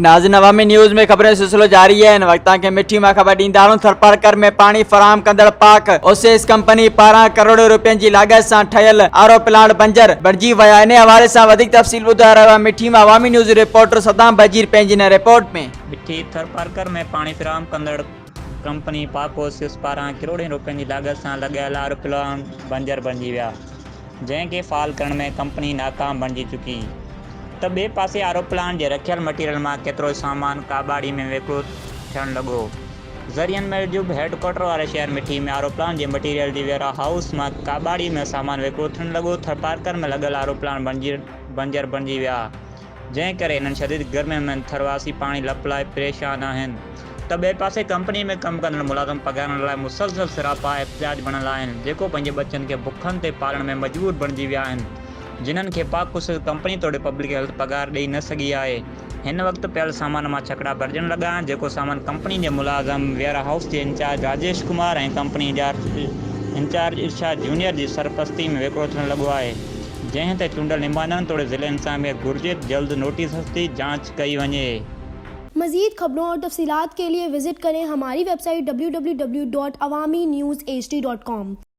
नाज़रीन, अवामी न्यूज़ में खबरें सिलसिलो जारी है। इन वक्त के मिठी में खबर ॾींदा आहियूं। थरपरकर में पाणी फराहम कंदड़ पाक ओसियस कम्पनी पारां ڪروڙين रुपयनि जी لاڳत सां ठहियल आरोपलांट बंजर बणिजी विया। इन हवाले सां वधीक तफ़सील ॿुधाए रहियो आहे मिठी में अवामी न्यूज़ रिपोर्टर सदाम बजीर पंहिंजी हिन रिपोर्ट में। मिठी थरपरकर में पाणी फराहम कंदड़ कंपनी पाक ओसियस पारां ڪروڙين रुपयनि जी لاڳत सां लॻायल आरोपलांट बंजर बणिजी विया, जंहिंखे फ़ाल करण में कंपनी नाकाम बणिजी चुकी। त ॿिए पासे आरोपलांट जे रखियल मटीरियल मां केतिरो सामान काबाड़ी में विकिरो थियणु लॻो। ज़रियनि मूजिब हेडक्वार्टर वारे शहर मिठी में आरोपलांट जे मटीरियल जी वेयर हाउस मां काबाड़ी में सामान विकिरो थियणु लॻो। थरपारकर में लॻल आरोपलांट बंजर बणिजी विया, जंहिं करे इन्हनि शदीद गर्मियुनि में थरवासी पाणी लप लाइ परेशान आहिनि। त ॿिए पासे कंपनी में कमु कंदड़ मुलाज़िम पघारनि लाइ मुसलसल सिरापा एहतिजाज बणियल आहिनि, जेको पंहिंजे बचनि खे बुखनि ते पालण में मजबूर बणिजी विया आहिनि, जिन्हनि खे पाक ओसियस कंपनी तोड़े पब्लिक हेल्थ पघार ॾेई न सघी आहे। हिन वक़्तु पियल सामान मां छकड़ा भरजण लॻा आहिनि, जेको सामान कंपनी जे मुलाज़िम वेयर हाउस जे इंचार्ज राजेश कुमार ऐं कंपनी जा इंचार्ज इर्शाद जूनियर जी सरपरस्ती में विकिरो थियणु लॻो आहे, जंहिं ते चूंडल ईमानदारनि तोड़े ज़िले इंतज़ामिया घुर्जे जल्द नोटिस हस्ती जांच कई वञे। मज़ीद खबरों और तफसीलात के लिए विजिट करें हमारी वेबसाइट www.awamiNewsHD.com।